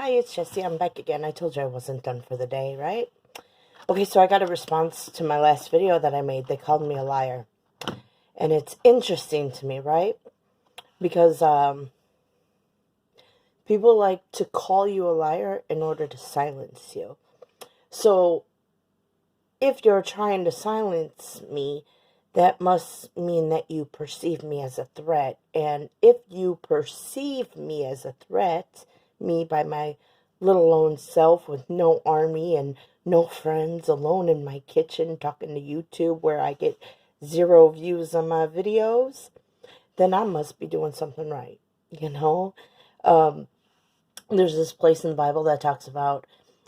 Hi, it's Jessie. I'm back again. I told you I wasn't done for the day, right? Okay, so I got a response to my last video that I made. They called me a liar. And it's interesting to me, right? Because people like to call you a liar in order to silence you. So if you're trying to silence me, that must mean that you perceive me as a threat. And if you perceive me as a threat, me by my little lone self with no army and no friends, alone in my kitchen talking to YouTube where I get 0 views on my videos, then I must be doing something right, you know? There's this place in the Bible that talks about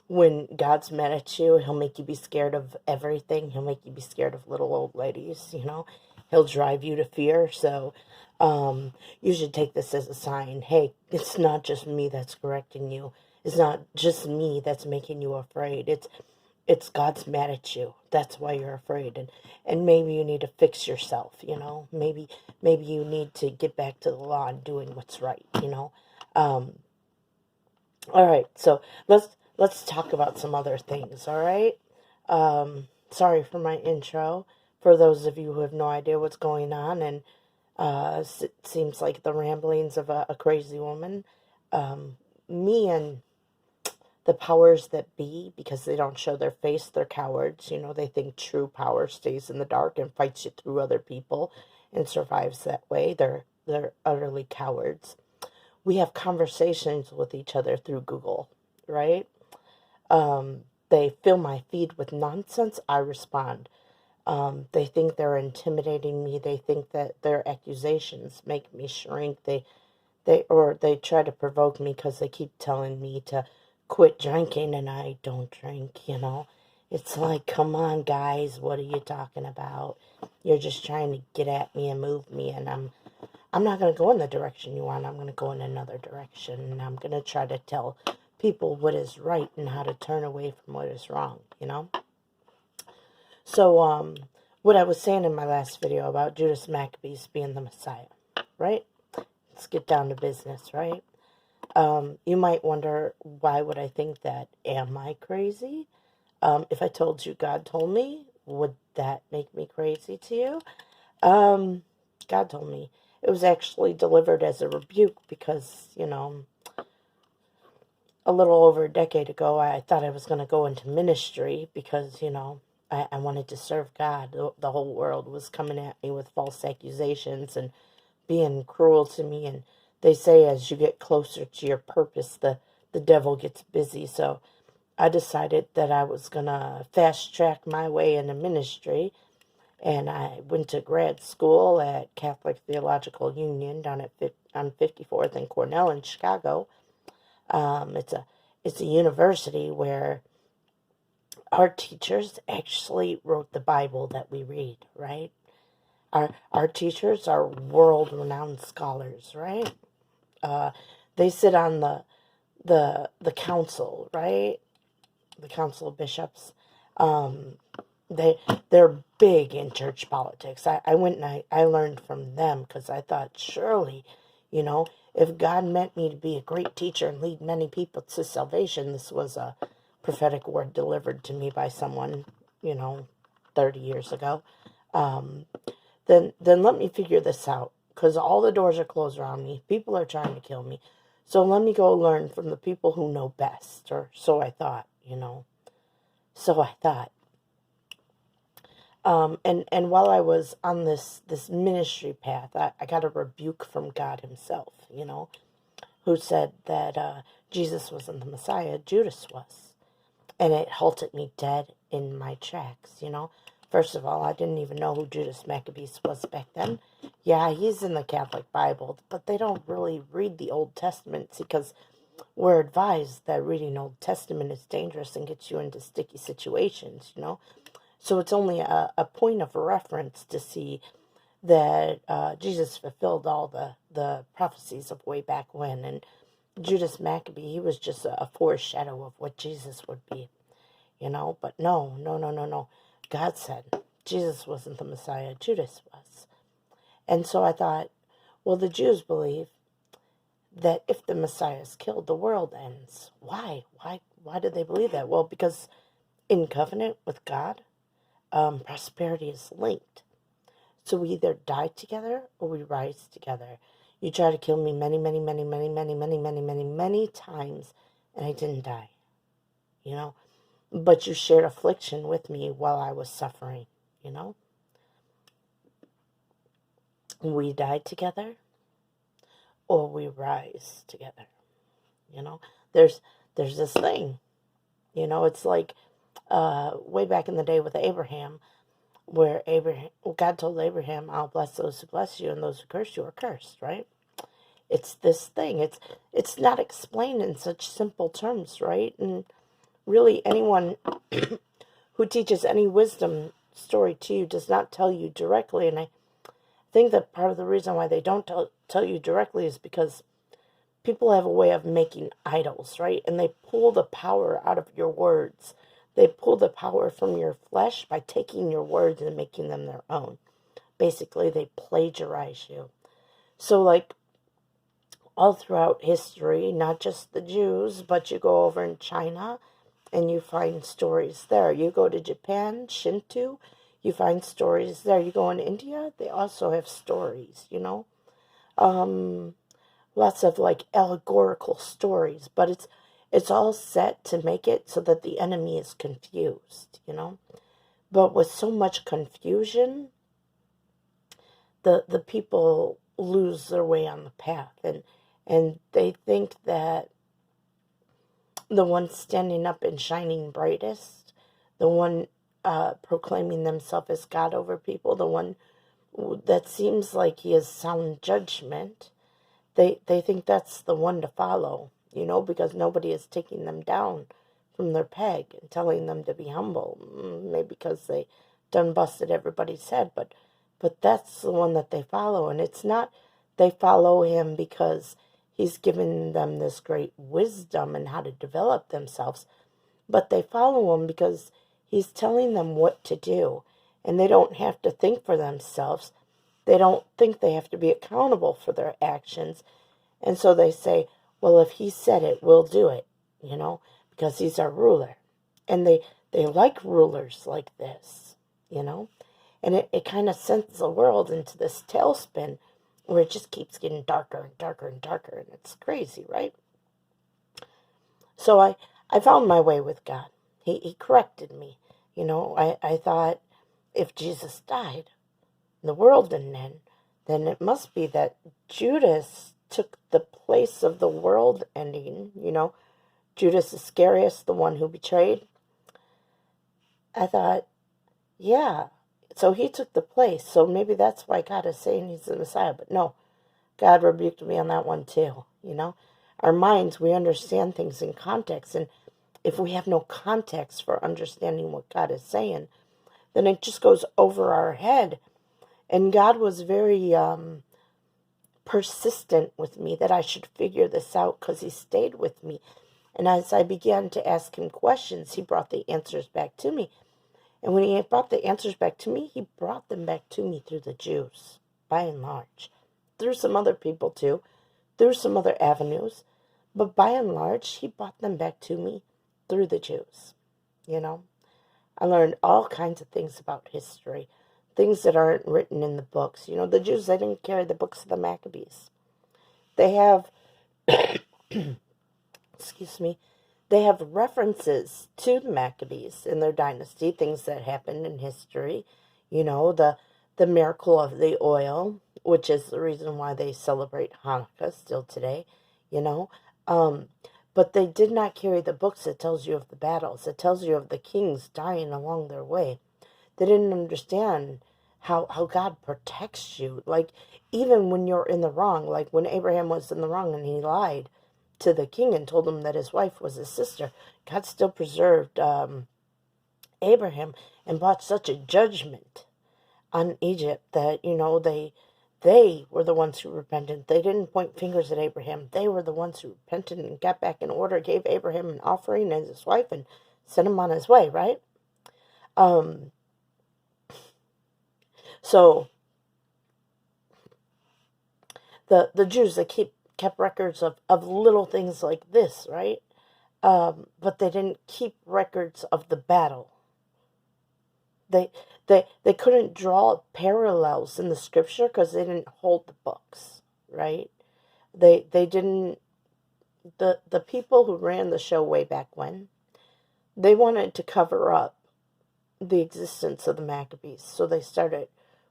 when God's mad at you, he'll make you be scared of everything. He'll make you be scared of little old ladies, He'll drive you to fear. So you should take this as a sign. Hey, it's not just me that's correcting you. It's not just me that's making you afraid. It's God's mad at you. That's why you're afraid. And maybe you need to fix yourself, Maybe you need to get back to the law and doing what's right, All right, so let's talk about some other things, all right? Sorry for my intro. For those of you who have no idea what's going on, and it seems like the ramblings of a crazy woman. Me and the powers that be, because they don't show their face, they're cowards. They think true power stays in the dark and fights you through other people and survives that way. They're utterly cowards. We have conversations with each other through Google, right? They fill my feed with nonsense. I respond. They think they're intimidating me. They think that their accusations make me shrink. They try to provoke me because they keep telling me to quit drinking, and I don't drink. It's like, come on, guys, what are you talking about? You're just trying to get at me and move me, and I'm not going to go in the direction you want. I'm going to go in another direction, and I'm going to try to tell people what is right and how to turn away from what is wrong, So, what I was saying in my last video about Judas Maccabees being the Messiah, right? Let's get down to business, right? You might wonder, why would I think that? Am I crazy? If I told you God told me, would that make me crazy to you? God told me. It was actually delivered as a rebuke because, a little over a decade ago, I thought I was going to go into ministry because, I wanted to serve God. The whole world was coming at me with false accusations and being cruel to me. And they say as you get closer to your purpose, the devil gets busy. So I decided that I was going to fast track my way into ministry. And I went to grad school at Catholic Theological Union down on 54th and Cornell in Chicago. It's a university where our teachers actually wrote the Bible that we read, right? Our teachers are world-renowned scholars, right? They sit on the council, right? The Council of Bishops. They're big in church politics. I went and I learned from them because I thought, surely, if God meant me to be a great teacher and lead many people to salvation, this was a prophetic word delivered to me by someone, 30 years ago. Then let me figure this out, because all the doors are closed around me. People are trying to kill me. So let me go learn from the people who know best, or so I thought, So I thought. And while I was on this ministry path, I got a rebuke from God himself, who said that Jesus wasn't the Messiah, Judas was. And it halted me dead in my tracks, First of all, I didn't even know who Judas Maccabees was back then. Yeah, he's in the Catholic Bible, but they don't really read the Old Testament because we're advised that reading Old Testament is dangerous and gets you into sticky situations, So it's only a point of reference to see that Jesus fulfilled all the prophecies of way back when. And Judas Maccabee, he was just a foreshadow of what Jesus would be, But no. God said Jesus wasn't the Messiah, Judas was. And so I thought, well, the Jews believe that if the Messiah is killed, the world ends. Why? Why do they believe that? Well, because in covenant with God, prosperity is linked. So we either die together or we rise together. You tried to kill me many, many, many, many, many, many, many, many, many times, and I didn't die, you know? But you shared affliction with me while I was suffering, you know? We die together or we rise together, you know? There's this thing, you know, it's like way back in the day with Abraham, where God told Abraham, I'll bless those who bless you, and those who curse you are cursed, right? It's this thing. It's not explained in such simple terms, right? And really, anyone who teaches any wisdom story to you does not tell you directly. And I think that part of the reason why they don't tell you directly is because people have a way of making idols, right? And they pull the power out of your words. They pull the power from your flesh by taking your words and making them their own. Basically, they plagiarize you. So, like, all throughout history, not just the Jews, but you go over in China and you find stories there. You go to Japan, Shinto, you find stories there. You go in India, they also have stories, you know. Lots of like allegorical stories, but it's all set to make it so that the enemy is confused, you know. But with so much confusion, the people lose their way on the path, and they think that the one standing up and shining brightest, the one proclaiming themselves as God over people, the one that seems like he has sound judgment, they think that's the one to follow, you know, because nobody is taking them down from their peg and telling them to be humble. Maybe because they done busted everybody's head, but that's the one that they follow. And it's not they follow him because he's given them this great wisdom and how to develop themselves, but they follow him because he's telling them what to do, and they don't have to think for themselves. They don't think they have to be accountable for their actions, and so they say, well, if he said it, we'll do it, you know, because he's our ruler. And they like rulers like this, you know, and it kind of sends the world into this tailspin where it just keeps getting darker and darker and darker, and it's crazy, right? So I found my way with God. He corrected me. You know, I thought if Jesus died, the world didn't end, then it must be that Judas took the place of the world ending, you know, Judas Iscariot, the one who betrayed. I thought, yeah, so he took the place, so maybe that's why God is saying he's the Messiah. But no, God rebuked me on that one too, you know. Our minds, we understand things in context, and if we have no context for understanding what God is saying, then it just goes over our head. And God was very persistent with me that I should figure this out because he stayed with me. And as I began to ask him questions, he brought the answers back to me. And when he brought the answers back to me, he brought them back to me through the Jews, by and large. Through some other people too, through some other avenues. But by and large, he brought them back to me through the Jews, you know. I learned all kinds of things about history, things that aren't written in the books. You know, the Jews, they didn't carry the books of the Maccabees. They have, excuse me, they have references to the Maccabees in their dynasty, things that happened in history. You know, the miracle of the oil, which is the reason why they celebrate Hanukkah still today, you know. But they did not carry the books that tells you of the battles. It tells you of the kings dying along their way. They didn't understand how God protects you. Like, even when you're in the wrong, like when Abraham was in the wrong and he lied to the king and told him that his wife was his sister, God still preserved Abraham and brought such a judgment on Egypt that, you know, they were the ones who repented. They didn't point fingers at Abraham. They were the ones who repented and got back in order, gave Abraham an offering and his wife, and sent him on his way, right? So the Jews, they kept kept records of little things like this, right? But they didn't keep records of the battle. They they couldn't draw parallels in the scripture because they didn't hold the books, right? They didn't. The people who ran the show way back when, they wanted to cover up the existence of the Maccabees, so they started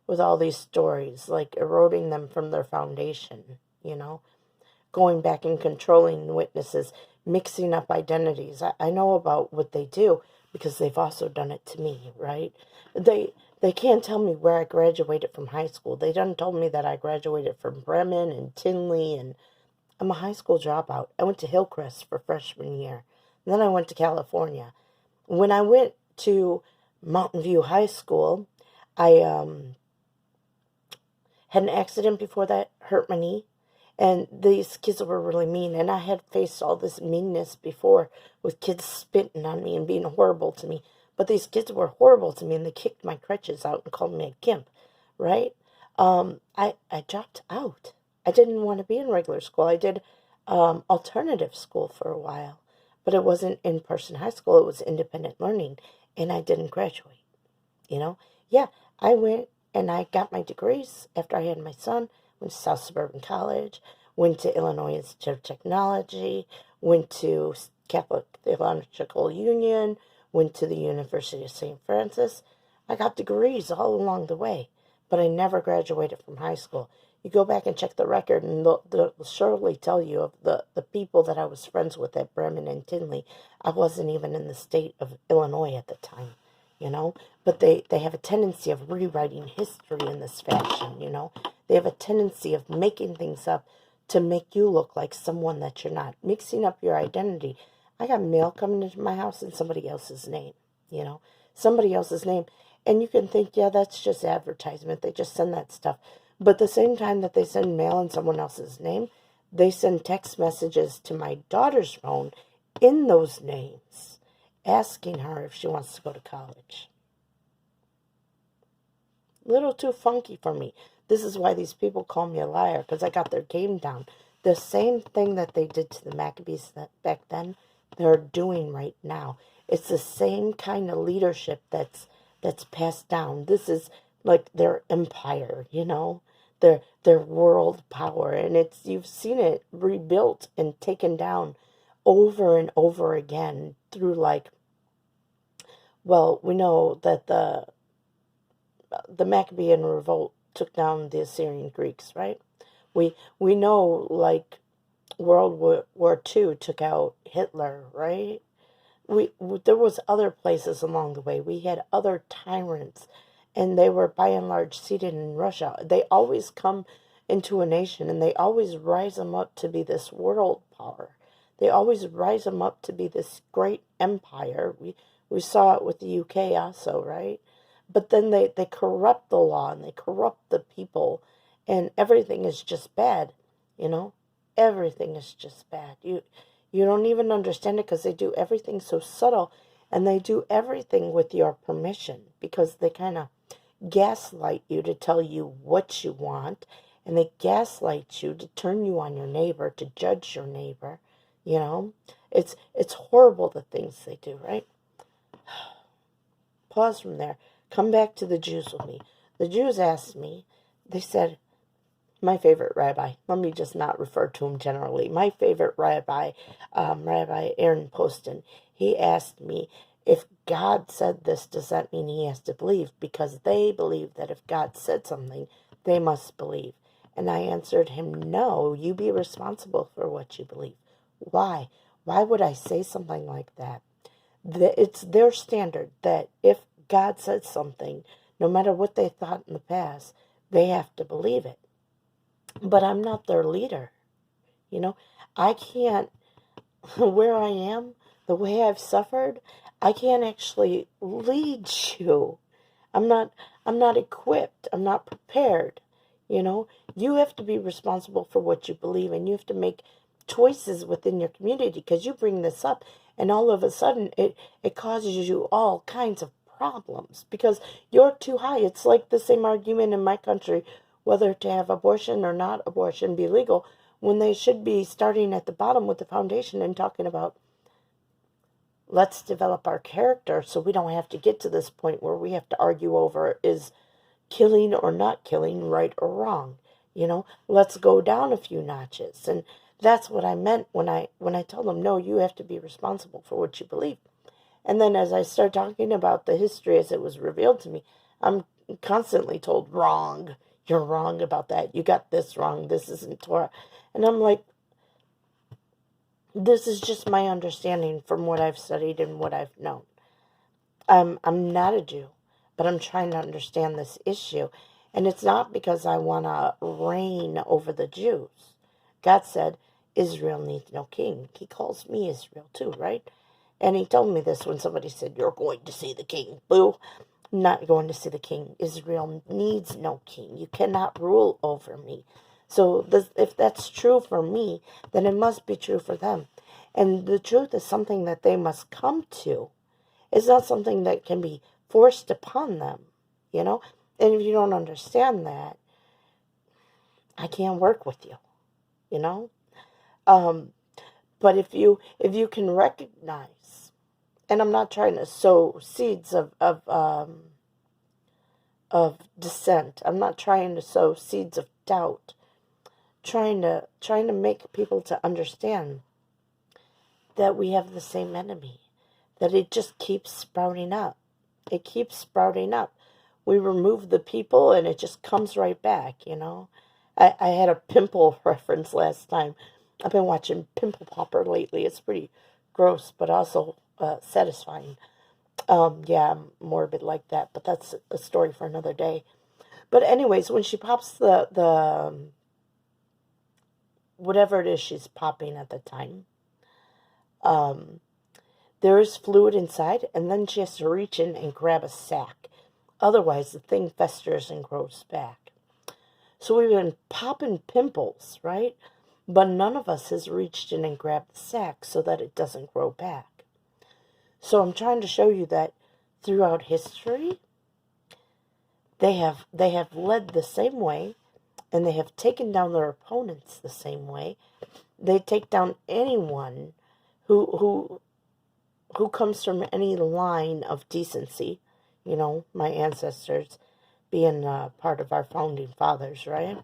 with all these stories, like eroding them from their foundation, going back and controlling witnesses, mixing up identities. I know about what they do because they've also done it to me, right? They can't tell me where I graduated from high school. They done told me that I graduated from Bremen and Tinley, and I'm a high school dropout. I went to Hillcrest for freshman year. And then I went to California. When I went to Mountain View High School, I had an accident before that, hurt my knee, and these kids were really mean, and I had faced all this meanness before with kids spitting on me and being horrible to me, but these kids were horrible to me, and they kicked my crutches out and called me a gimp, right? I dropped out. I didn't want to be in regular school. I did alternative school for a while, but it wasn't in-person high school. It was independent learning, and I didn't graduate. Yeah, I went and I got my degrees after I had my son, went to South Suburban College, went to Illinois Institute of Technology, went to Catholic Theological Union, went to the University of St. Francis. I got degrees all along the way, but I never graduated from high school. You go back and check the record, and they'll surely tell you of the people that I was friends with at Bremen and Tinley. I wasn't even in the state of Illinois at the time, But they have a tendency of rewriting history in this fashion, They have a tendency of making things up to make you look like someone that you're not, mixing up your identity. I got mail coming into my house in somebody else's name, somebody else's name. And you can think, yeah, that's just advertisement. They just send that stuff. But the same time that they send mail in someone else's name, they send text messages to my daughter's phone in those names, asking her if she wants to go to college. Little too funky for me. This is why these people call me a liar, because I got their game down. The same thing that they did to the Maccabees back then, they're doing right now. It's the same kind of leadership that's passed down. This is like their empire, their world power, and you've seen it rebuilt and taken down over and over again through we know that the Maccabean revolt took down the Assyrian Greeks, right? We know World War II took out Hitler, right? There was other places along the way. We had other tyrants, and they were by and large seated in Russia. They always come into a nation, and they always rise them up to be this world power. They always rise them up to be this great empire. We saw it with the UK also, right? But then they corrupt the law, and they corrupt the people, and everything is just bad, Everything is just bad. You don't even understand it because they do everything so subtle, and they do everything with your permission because they kind of gaslight you to tell you what you want, and they gaslight you to turn you on your neighbor, to judge your neighbor, It's horrible the things they do, right? Pause from there. Come back to the Jews with me. The Jews asked me, they said, my favorite rabbi, let me just not refer to him generally, my favorite rabbi, Rabbi Aaron Poston, he asked me, if God said this, does that mean he has to believe? Because they believe that if God said something, they must believe. And I answered him, no, you be responsible for what you believe. Why? Why would I say something like that? It's their standard that if God said something, no matter what they thought in the past, they have to believe it. But I'm not their leader. I can't, where I am, the way I've suffered, I can't actually lead you. I'm not equipped. I'm not prepared. You have to be responsible for what you believe, and you have to make choices within your community, because you bring this up and all of a sudden it causes you all kinds of problems because you're too high. It's like the same argument in my country, whether to have abortion or not abortion be legal. when they should be starting at the bottom with the foundation and talking about, let's develop our character so we don't have to get to this point where we have to argue over, is killing or not killing right or wrong. Let's go down a few notches. And that's what I meant when I told them, no, you have to be responsible for what you believe. And then as I start talking about the history as it was revealed to me, I'm constantly told, wrong. You're wrong about that. You got this wrong. This isn't Torah. And I'm like, this is just my understanding from what I've studied and what I've known. I'm not a Jew, but I'm trying to understand this issue. And it's not because I want to reign over the Jews. God said, Israel needs no king. He calls me Israel too, right? And he told me this when somebody said, you're going to see the king. Boo. I'm not going to see the king. Israel needs no king. You cannot rule over me. So if that's true for me, then it must be true for them. And the truth is something that they must come to. It's not something that can be forced upon them, And if you don't understand that, I can't work with you, But if you can recognize, and I'm not trying to sow seeds of dissent. I'm not trying to sow seeds of doubt. Trying to make people to understand that we have the same enemy, that it just keeps sprouting up. It keeps sprouting up. We remove the people and it just comes right back, I had a pimple reference last time. I've been watching Pimple Popper lately. It's pretty gross, but also satisfying. Yeah, I'm morbid like that, but that's a story for another day. But anyways, when she pops the whatever it is she's popping at the time, there is fluid inside, and then she has to reach in and grab a sac. Otherwise, the thing festers and grows back. So we've been popping pimples, right? But none of us has reached in and grabbed the sac so that it doesn't grow back. So I'm trying to show you that throughout history, they have led the same way, and they have taken down their opponents the same way. They take down anyone who comes from any line of decency. My ancestors being part of our founding fathers, right?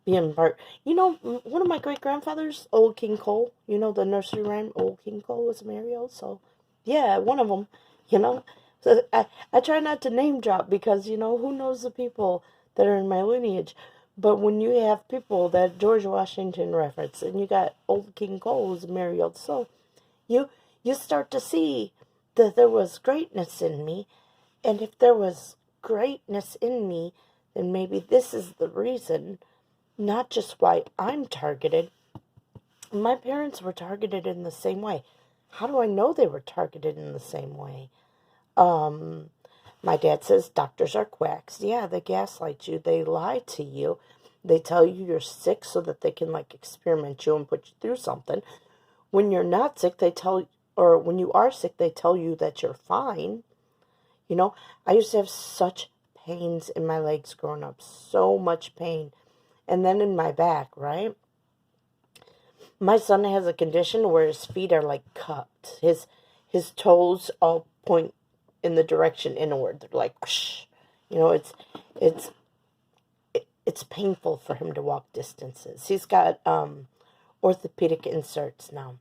Being part, one of my great-grandfathers, Old King Cole, the nursery rhyme, Old King Cole was Mario, so, yeah, one of them, So I try not to name drop because, who knows the people that are in my lineage. But when you have people that George Washington referenced, and you got Old King Cole who's Mario, so you start to see that there was greatness in me. And if there was greatness in me, then maybe this is the reason, not just why I'm targeted. My parents were targeted in the same way. How do I know they were targeted in the same way? My dad says doctors are quacks. Yeah, they gaslight you. They lie to you. They tell you you're sick so that they can experiment you and put you through something. When you're not sick, or when you are sick, they tell you that you're fine. I used to have such pains in my legs growing up. So much pain. And then in my back, right? My son has a condition where his feet are cupped. His toes all point in the direction inward. They're like, whoosh. It's painful for him to walk distances. He's got orthopedic inserts now.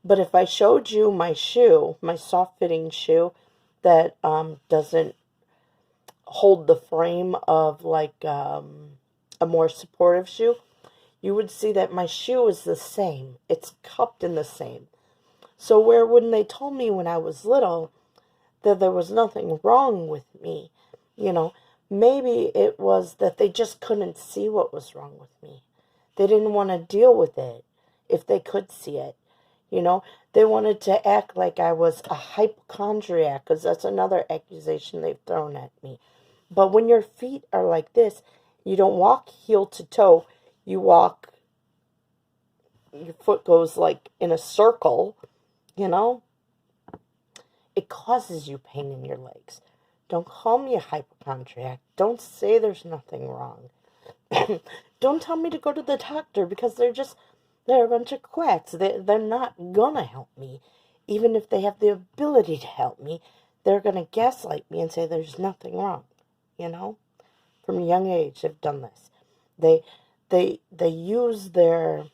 But if I showed you my shoe, my soft-fitting shoe that doesn't hold the frame of a more supportive shoe, you would see that my shoe is the same. It's cupped in the same. So when they told me when I was little that there was nothing wrong with me, maybe it was that they just couldn't see what was wrong with me. They didn't want to deal with it if they could see it. They wanted to act like I was a hypochondriac, because that's another accusation they've thrown at me. But when your feet are like this, you don't walk heel to toe. You walk, your foot goes in a circle, It causes you pain in your legs. Don't call me a hypochondriac. Don't say there's nothing wrong. Don't tell me to go to the doctor because they're a bunch of quacks. They're not gonna help me. Even if they have the ability to help me, they're gonna gaslight me and say there's nothing wrong. You know? From a young age, they've done this. They, they use their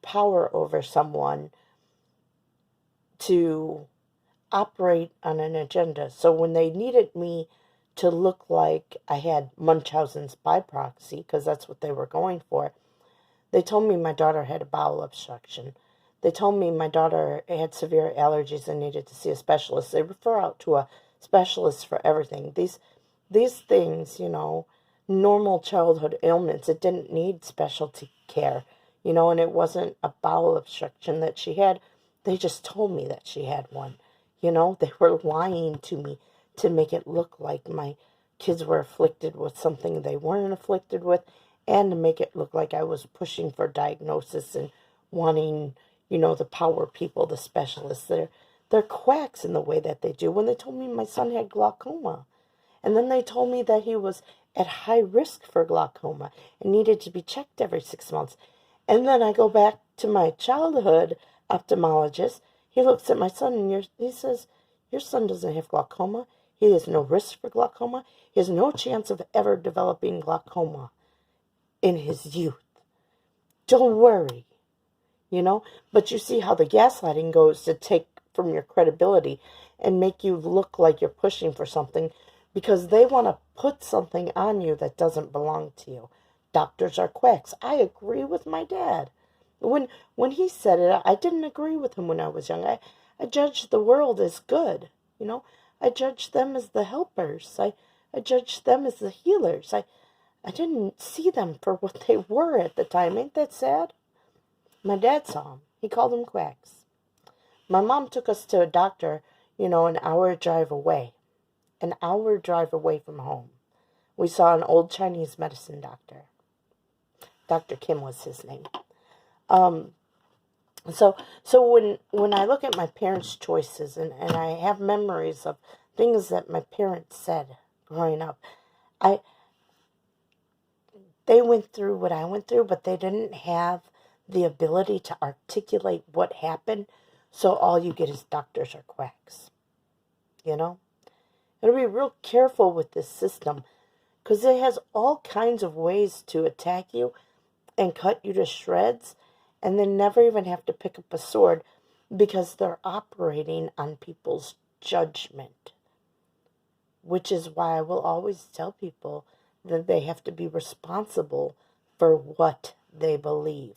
power over someone to operate on an agenda. So when they needed me to look like I had Munchausen's by proxy, because that's what they were going for, they told me my daughter had a bowel obstruction. They told me my daughter had severe allergies and needed to see a specialist. They refer out to a specialist for everything. These things, normal childhood ailments, it didn't need specialty care, and it wasn't a bowel obstruction that she had. They just told me that she had one. They were lying to me to make it look like my kids were afflicted with something they weren't afflicted with, and to make it look like I was pushing for diagnosis and wanting, the power people, the specialists. They're quacks in the way that they do. When they told me my son had glaucoma, and then they told me that he was at high risk for glaucoma and needed to be checked every 6 months. And then I go back to my childhood ophthalmologist. He looks at my son and he says, your son doesn't have glaucoma. He has no risk for glaucoma. He has no chance of ever developing glaucoma in his youth. Don't worry, But you see how the gaslighting goes to take from your credibility and make you look like you're pushing for something because they want to put something on you that doesn't belong to you. Doctors are quacks. I agree with my dad. When he said it, I didn't agree with him when I was young. I judged the world as good, I judged them as the helpers. I judged them as the healers. I didn't see them for what they were at the time. Ain't that sad? My dad saw them. He called them quacks. My mom took us to a doctor, an hour drive away. An hour drive away from home. We saw an old Chinese medicine doctor. Dr. Kim was his name. So when I look at my parents' choices and I have memories of things that my parents said growing up, they went through what I went through, but they didn't have the ability to articulate what happened, so all you get is doctors are quacks. Gotta be real careful with this system, because it has all kinds of ways to attack you and cut you to shreds, and then never even have to pick up a sword because they're operating on people's judgment. Which is why I will always tell people that they have to be responsible for what they believe,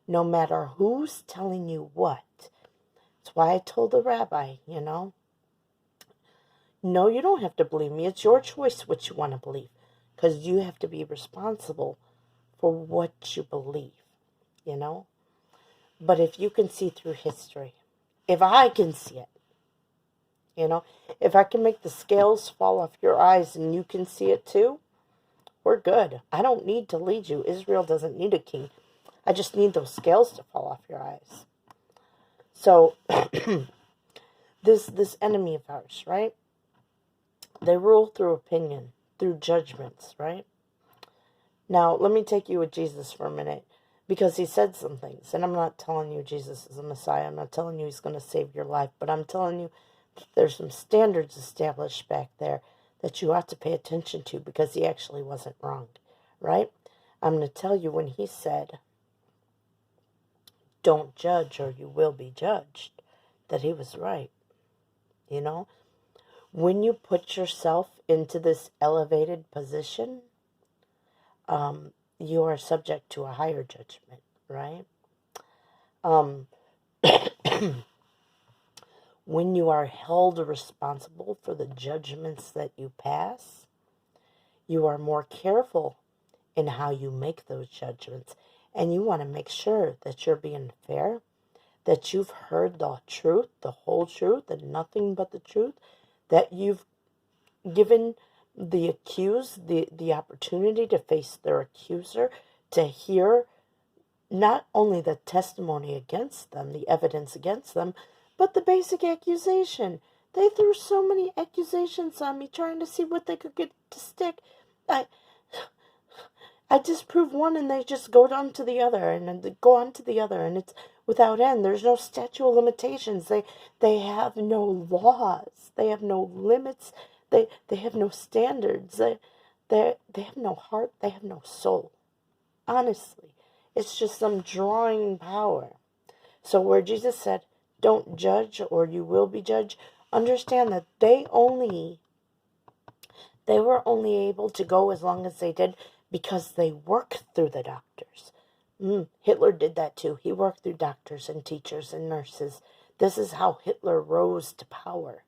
no matter who's telling you what. That's why I told the rabbi, no, you don't have to believe me. It's your choice what you want to believe, because you have to be responsible for what you believe, But if you can see through history, if I can see it, if I can make the scales fall off your eyes and you can see it too, we're good. I don't need to lead you. Israel doesn't need a king. I just need those scales to fall off your eyes. So, this enemy of ours, right? They rule through opinion, through judgments, right? Now, let me take you with Jesus for a minute, because he said some things, and I'm not telling you Jesus is a Messiah. I'm not telling you he's going to save your life, but I'm telling you there's some standards established back there that you ought to pay attention to, because he actually wasn't wrong, right? I'm going to tell you when he said, don't judge or you will be judged, that he was right, When you put yourself into this elevated position, you are subject to a higher judgment, right? When you are held responsible for the judgments that you pass, you are more careful in how you make those judgments. And you want to make sure that you're being fair, that you've heard the truth, the whole truth, and nothing but the truth, that you've given the accused the opportunity to face their accuser, to hear not only the testimony against them, the evidence against them, but the basic accusation. They threw so many accusations on me, trying to see what they could get to stick. I I disprove one and they just go on to the other and then they go on to the other, and it's without end. There's no statute of limitations. They have no laws. They have no limits. They have no standards. They have no heart. They have no soul. Honestly, it's just some drawing power. So where Jesus said, "Don't judge or you will be judged," understand that they were only able to go as long as they did because they worked through the doctors. Hitler did that too. He worked through doctors and teachers and nurses. This is how Hitler rose to power.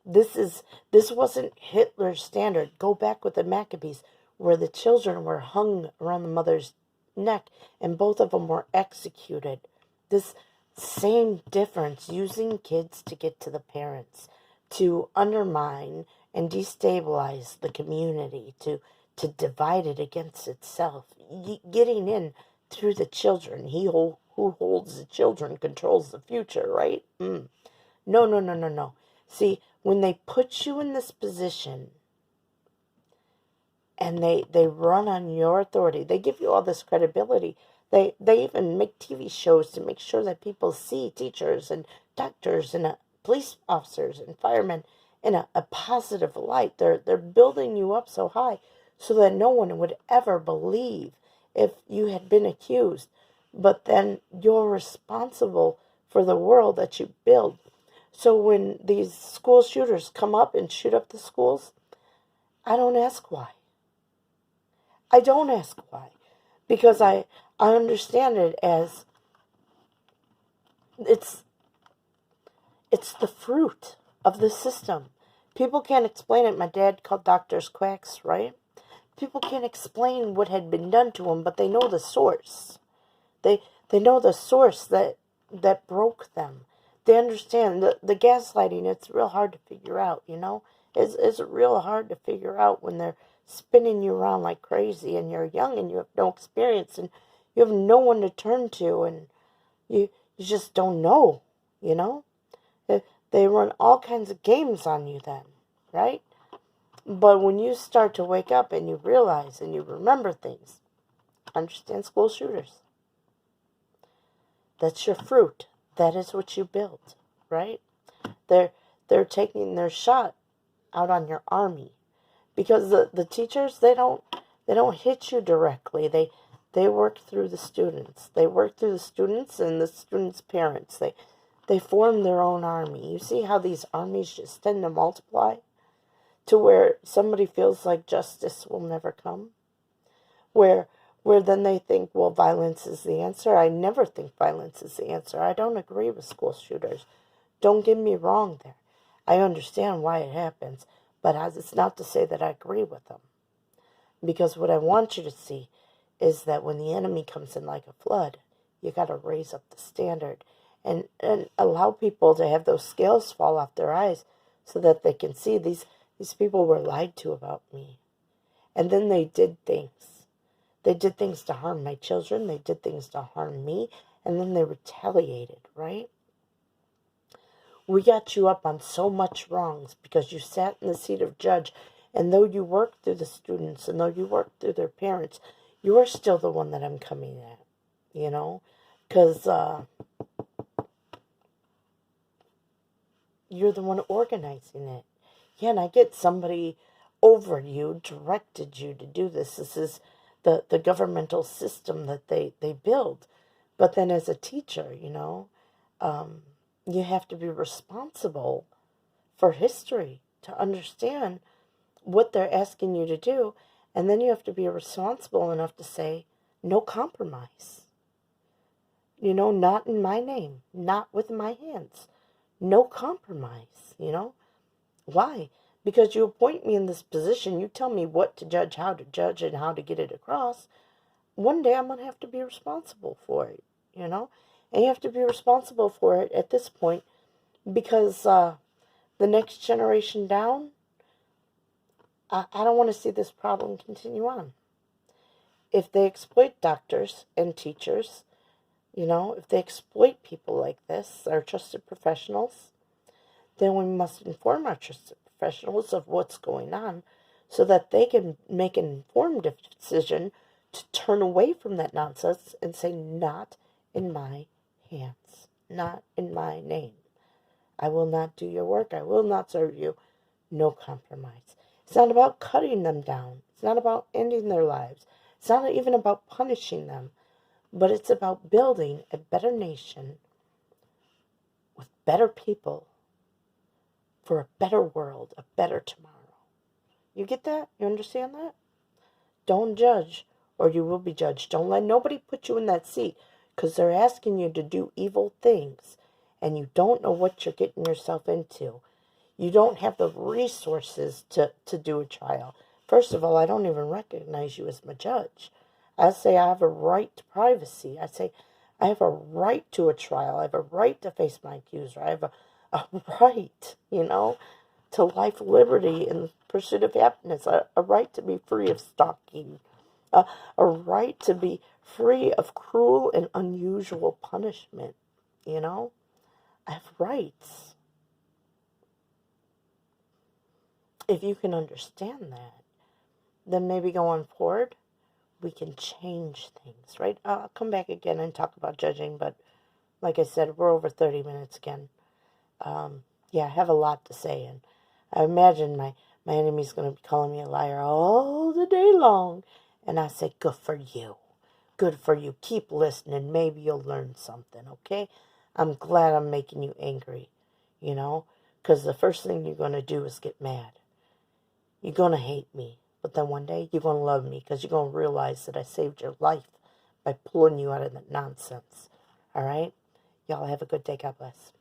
This wasn't Hitler's standard. Go back with the Maccabees, where the children were hung around the mother's neck and both of them were executed. This same difference, using kids to get to the parents, to undermine and destabilize the community, to divide it against itself, getting in through the children. Who holds the children controls the future, right? No, no, no, no, no. See, when they put you in this position and they run on your authority, they give you all this credibility. They even make TV shows to make sure that people see teachers and doctors and police officers and firemen in a positive light. They're building you up so high so that no one would ever believe if you had been accused. But then you're responsible for the world that you build. So when these school shooters come up and shoot up the schools, I don't ask why. I don't ask why. Because I understand it as it's the fruit of the system. People can't explain it. My dad called doctors quacks, right? People can't explain what had been done to them, but they know the source. They know the source that broke them. They understand the gaslighting. It's real hard to figure out, you know? It's real hard to figure out when they're spinning you around like crazy and you're young and you have no experience and you have no one to turn to and you just don't know, you know? They run all kinds of games on you then, right? But when you start to wake up and you realize and you remember things, understand school shooters. That's your fruit. That is what you built, right? They're taking their shot out on your army. Because the teachers, they don't hit you directly. They work through the students. They work through the students and the students' parents. They form their own army. You see how these armies just tend to multiply? To where somebody feels like justice will never come. Where then they think, well, violence is the answer. I never think violence is the answer. I don't agree with school shooters. Don't get me wrong there. I understand why it happens. But it's not to say that I agree with them. Because what I want you to see is that when the enemy comes in like a flood, you got to raise up the standard and allow people to have those scales fall off their eyes so that they can see these people were lied to about me. And then they did things. They did things to harm my children. They did things to harm me. And then they retaliated, right? We got you up on so much wrongs because you sat in the seat of judge. And though you worked through the students and though you worked through their parents, you're still the one that I'm coming at, you know? Because you're the one organizing it. Yeah, and I get somebody over you, directed you to do this. This is the governmental system that they build. But then as a teacher, you know, you have to be responsible for history to understand what they're asking you to do. And then you have to be responsible enough to say, no compromise. You know, not in my name, not with my hands. No compromise, you know. Why? Because you appoint me in this position, you tell me what to judge, how to judge, and how to get it across. One day I'm going to have to be responsible for it, you know. And you have to be responsible for it at this point because the next generation down, I don't want to see this problem continue on. If they exploit doctors and teachers, you know, if they exploit people like this, our trusted professionals, then we must inform our trusted professionals of what's going on so that they can make an informed decision to turn away from that nonsense and say, not in my hands, not in my name. I will not do your work. I will not serve you. No compromise. It's not about cutting them down. It's not about ending their lives. It's not even about punishing them. But it's about building a better nation with better people for a better world, a better tomorrow. You get that? You understand that? Don't judge, or you will be judged. Don't let nobody put you in that seat, because they're asking you to do evil things, and you don't know what you're getting yourself into. You don't have the resources to do a trial. First of all, I don't even recognize you as my judge. I say I have a right to privacy. I say I have a right to a trial. I have a right to face my accuser. I have a right, to life, liberty, and pursuit of happiness. A right to be free of stalking. A right to be free of cruel and unusual punishment. I have rights. If you can understand that, then maybe going forward, we can change things, right? I'll come back again and talk about judging, but like I said, we're over 30 minutes again. Yeah, I have a lot to say, and I imagine my enemy's going to be calling me a liar all the day long, and I say, good for you. Good for you. Keep listening. Maybe you'll learn something, okay? I'm glad I'm making you angry, because the first thing you're going to do is get mad. You're going to hate me, but then one day you're going to love me, because you're going to realize that I saved your life by pulling you out of that nonsense, all right? Y'all have a good day. God bless.